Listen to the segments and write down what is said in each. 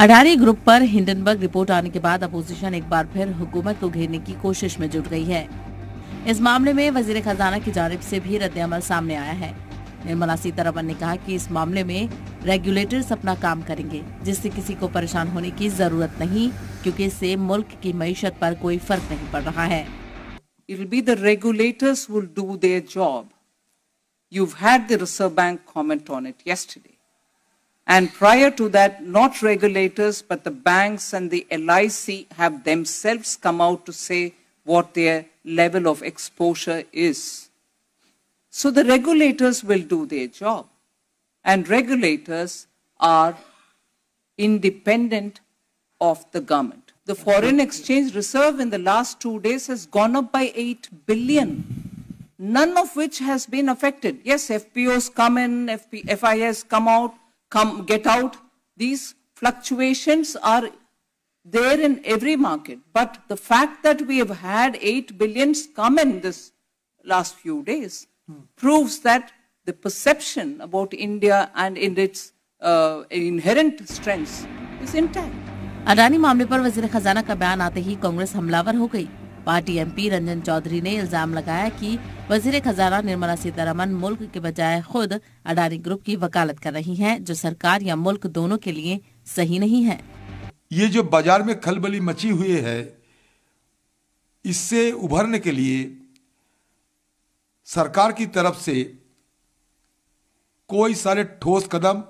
Adani group पर Hindenburg report आने के बाद अपोजिशन एक बार फिर हुकूमत को घेरने की कोशिश में जुट गई है। इस मामले में वजीर खजाना की जानिब से भी रद्द-ए-अमल सामने आया है। निर्मला सीतारमण ने कहा कि इस मामले में रेगुलेटर्स अपना काम करेंगे, जिससे किसी को परेशान होने की जरूरत नहीं, क्योंकि इससे मुल्क की मईशत पर कोई फर्क नहीं पड़ रहा है। It will be the regulators who will do their job. You've had the Reserve Bank comment on it yesterday. And prior to that, not regulators, but the banks and the LIC have themselves come out to say what their level of exposure is. So the regulators will do their job. And regulators are independent of the government. The foreign exchange reserve in the last 2 days has gone up by 8 billion, none of which has been affected. Yes, FPOs come in, FIS come out, get out. These fluctuations are there in every market. But the fact that we have had 8 billions come in this last few days proves that the perception about India and in its inherent strengths is intact. Adani मामले पर वजीर खजाना का बयान आते ही कांग्रेस हमलावर हो गई। पार्टी एमपी रंजन चौधरी ने इल्जाम लगाया कि वजीर खजाना निर्मला सीतारमण मुल्क के बजाय खुद अडानी ग्रुप की वकालत कर रही हैं, जो सरकार या मुल्क दोनों के लिए सही नहीं है। ये जो बाजार में खलबली मची हुई है, इससे उभरने के लिए सरकार की तरफ से कोई सारे ठोस कदम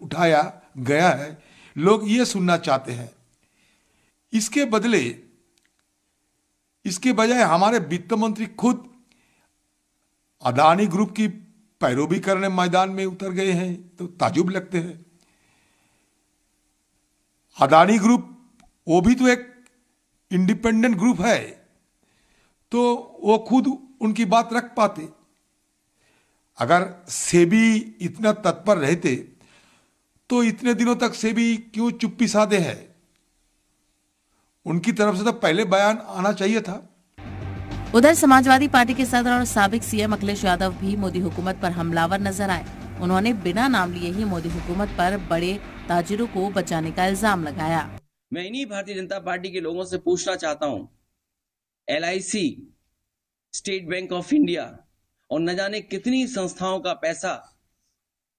उठाया गया है। लोग ये सुनना चाहते हैं। इसके बजाय हमारे वित्त मंत्री खुद अडानी ग्रुप की पैरोवी करने मैदान में उतर गए हैं, तो ताजुब लगते हैं। अडानी ग्रुप वो भी तो एक इंडिपेंडेंट ग्रुप है, तो वो खुद उनकी बात रख पाते। अगर सेबी इतना तत्पर रहते तो इतने दिनों तक सेबी क्यों चुप्पी साधे है? उनकी तरफ से तो पहले बयान आना चाहिए था। उधर समाजवादी पार्टी के सदर और साबिक सीएम अखिलेश यादव भी मोदी हुकूमत पर हमलावर नजर आए। उन्होंने बिना नाम लिए ही मोदी हुकूमत पर बड़े ताजिरों को बचाने का इल्जाम लगाया। मैं इन्हीं भारतीय जनता पार्टी के लोगों से पूछना चाहता हूं, LIC, state bank of India और न जाने कितनी संस्थाओं का पैसा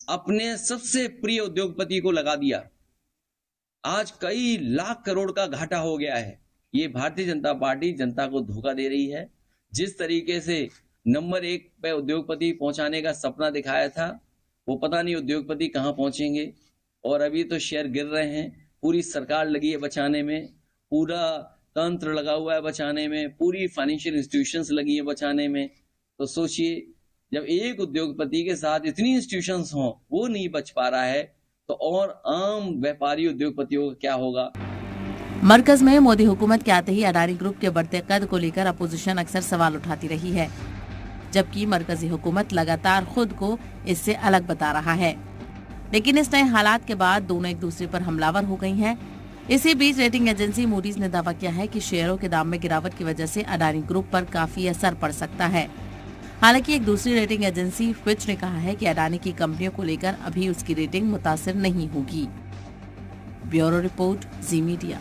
अपने सबसे प्रिय उद्योगपति को लगा दिया। आज कई लाख करोड़ का घाटा हो गया है। ये भारतीय जनता पार्टी जनता को धोखा दे रही है। जिस तरीके से नंबर 1 पे उद्योगपति पहुंचाने का सपना दिखाया था, वो पता नहीं उद्योगपति कहां पहुंचेंगे। और अभी तो शेयर गिर रहे हैं। पूरी सरकार लगी है बचाने में, पूरा तंत्र लगा हुआ है बचाने में, पूरी फाइनेंशियल इंस्टीट्यूशंस लगी है बचाने में। तो सोचिए, जब एक उद्योगपति के साथ इतनी इंस्टीट्यूशंस हों, वो नहीं बच पा रहा है, तो और आम व्यापारी उद्योगपतियों का क्या होगा? मरकज में मोदी हुकूमत के आते ही अडानी ग्रुप के बढ़ते कद को लेकर अपोजिशन अक्सर सवाल उठाती रही है, जबकि मरकजी हुकूमत लगातार खुद को इससे अलग बता रहा है। लेकिन इस नए हालात के बाद दोनों एक दूसरे पर हमलावर हो गई हैं। इसी बीच रेटिंग एजेंसी मूडीज ने दावा किया है कि शेयरों के दाम में गिरावट की वजह से अडानी ग्रुप पर काफी असर पड़ सकता है। हालांकि एक दूसरी रेटिंग एजेंसी फिच ने कहा है कि अडानी की कंपनियों को लेकर अभी उसकी रेटिंग मुतासिर नहीं होगी। ब्यूरो रिपोर्ट, जी मीडिया।